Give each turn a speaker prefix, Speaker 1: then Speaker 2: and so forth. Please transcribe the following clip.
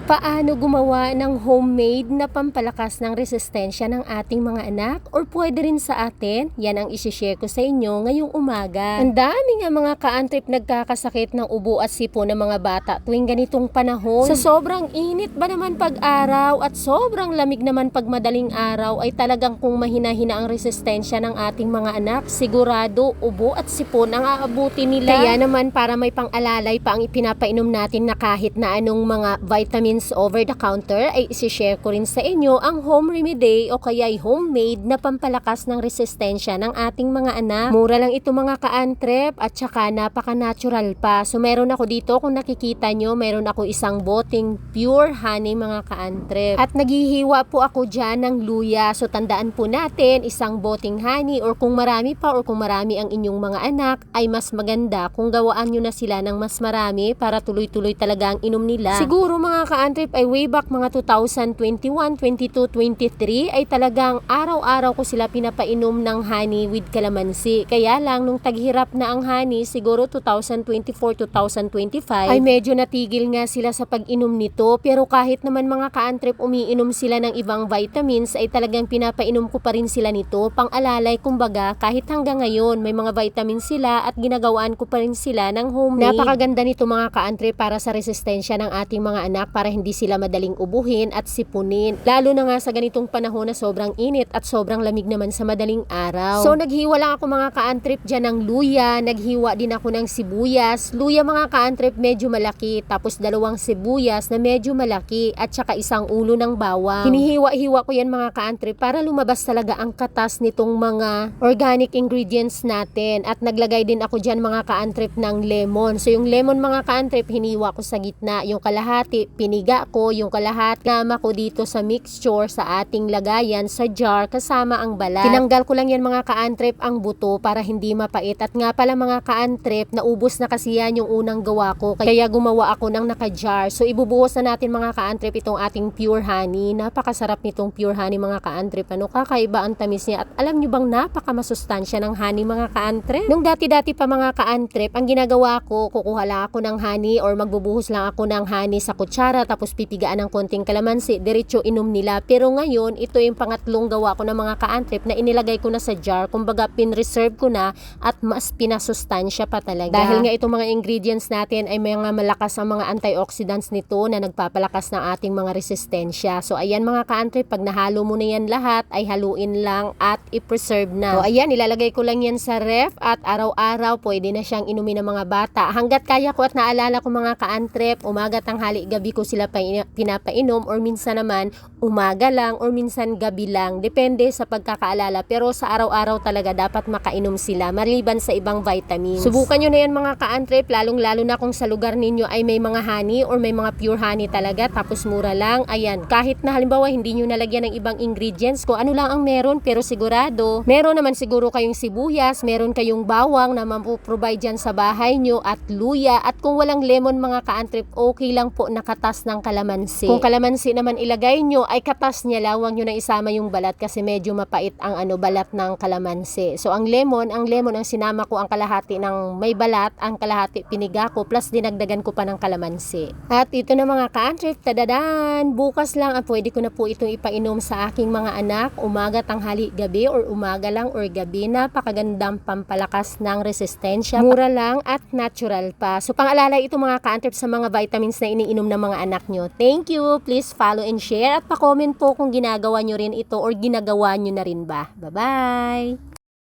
Speaker 1: Paano gumawa ng homemade na pampalakas ng resistensya ng ating mga anak? Or pwede rin sa atin? Yan ang isishare ko sa inyo ngayong umaga. Ang dami nga mga ka-antrip nagkakasakit ng ubo at sipo ng mga bata tuwing ganitong panahon. Sa sobrang init ba naman pag-araw at sobrang lamig naman pag madaling araw ay talagang kung mahina-hina ang resistensya ng ating mga anak, sigurado ubo at sipon ang aabuti nila. Kaya naman para may pang-alalay pa ang ipinapainom natin na kahit na anong mga vitamins over the counter ay isishare ko rin sa inyo ang home remedy o kaya ay homemade na pampalakas ng resistensya ng ating mga anak. Mura lang ito mga ka-antrep at saka napaka-natural pa. So meron ako dito, kung nakikita nyo, meron ako isang boteng pure honey mga ka-antrep. At naghihiwa po ako dyan ng luya. So tandaan po natin, isang boteng honey or kung marami pa or kung marami ang inyong mga anak ay mas maganda kung gawaan nyo na sila ng mas marami para tuloy-tuloy talaga ang inom nila. Siguro mga ka-antrip ay way back mga 2021, 22, 23 ay talagang araw-araw ko sila pinapainom ng honey with calamansi. Kaya lang nung taghirap na ang honey, siguro 2024, 2025 ay medyo natigil nga sila sa pag-inom nito. Pero kahit naman mga ka-antrip umiinom sila ng ibang vitamins ay talagang pinapainom ko pa rin sila nito. Pang-alalay kumbaga kahit hanggang ngayon may mga vitamins sila at ginagawaan ko pa rin sila ng homemade. Napakaganda nito mga ka-antrip para sa resistensya ng ating mga anak para hindi sila madaling ubuhin at sipunin. Lalo na nga sa ganitong panahon na sobrang init at sobrang lamig naman sa madaling araw. So naghiwa lang ako mga ka-antrip dyan ng luya, naghiwa din ako ng sibuyas. Luya mga ka-antrip medyo malaki, tapos dalawang sibuyas na medyo malaki at saka isang ulo ng bawang. Hinihiwa-hiwa ko yan mga ka-antrip para lumabas talaga ang katas nitong mga organic ingredients natin. At naglagay din ako dyan mga ka-antrip ng lemon. So yung lemon mga ka-antrip hiniwa ko sa gitna, yung kalahati piniga ko, yung kalahat nama ko dito sa mixture sa ating lagayan sa jar kasama ang balat. Tinanggal ko lang yan mga ka-antrip ang buto para hindi mapait. At nga pala mga ka-antrip, naubos na kasi yan yung unang gawa ko kaya gumawa ako ng naka-jar. So ibubuhos na natin mga ka-antrip itong ating pure honey. Napakasarap nitong pure honey mga ka-antrip. Ano, kakaiba ang tamis niya at alam nyo bang napakamasustansya ng honey mga ka-antrip? Nung dati-dati pa mga ka-antrip, ang ginagawa ko, kukuha lang ako ng honey or magbubuhos lang ako ng honey sa kutsara tapos pipigaan ng konting kalamansi, diretso inom nila. Pero ngayon, ito yung pangatlong gawa ko ng mga ka-antrip na inilagay ko na sa jar. Kumbaga, pinreserve ko na at mas pinasustansya pa talaga. Dahil nga itong mga ingredients natin ay mga malakas ang mga antioxidants nito na nagpapalakas ng ating mga resistensya. So, ayan mga ka-antrip, pag nahalo mo na yan lahat, ay haluin lang at i-preserve na. So, ayan, ilalagay ko lang yan sa ref at araw-araw pwede na siyang inumin ng mga bata. Hanggat kaya ko at naalala ko mga ka-antrip, umaga, tanghali, gabi ko sila pinapainom or minsan naman umaga lang or minsan gabi lang. Depende sa pagkakaalala. Pero sa araw-araw talaga dapat makainom sila maliban sa ibang vitamins. Subukan nyo na yan mga ka-antrip, lalong-lalo na kung sa lugar ninyo ay may mga honey or may mga pure honey talaga tapos mura lang. Ayan, kahit na halimbawa hindi nyo nalagyan ng ibang ingredients, kung ano lang ang meron pero sigurado, meron naman siguro kayong sibuyas, meron kayong bawang na mapoprovide dyan sa bahay nyo at luya. At kung walang lemon mga ka-antrip, okay lang po nakatas ng kalamansi. Kung kalamansi naman ilagay nyo ay katas niya lang, huwag nyo na isama yung balat kasi medyo mapait ang balat ng kalamansi. So ang lemon ang sinama ko ang kalahati ng may balat, ang kalahati piniga ko plus dinagdagan ko pa ng kalamansi. At ito na mga ka-antrip, tadadan! Bukas lang pwede ko na po itong ipainom sa aking mga anak, umaga, tanghali, gabi or umaga lang or gabi. Napakagandang pampalakas ng resistensya. Mura lang at natural pa. So pang-alalay ito mga ka-antrip sa mga vitamins na iniinom ng mga anak nyo. Thank you! Please follow and share at pa-comment po kung ginagawa nyo rin ito or ginagawa nyo na rin ba. Bye-bye!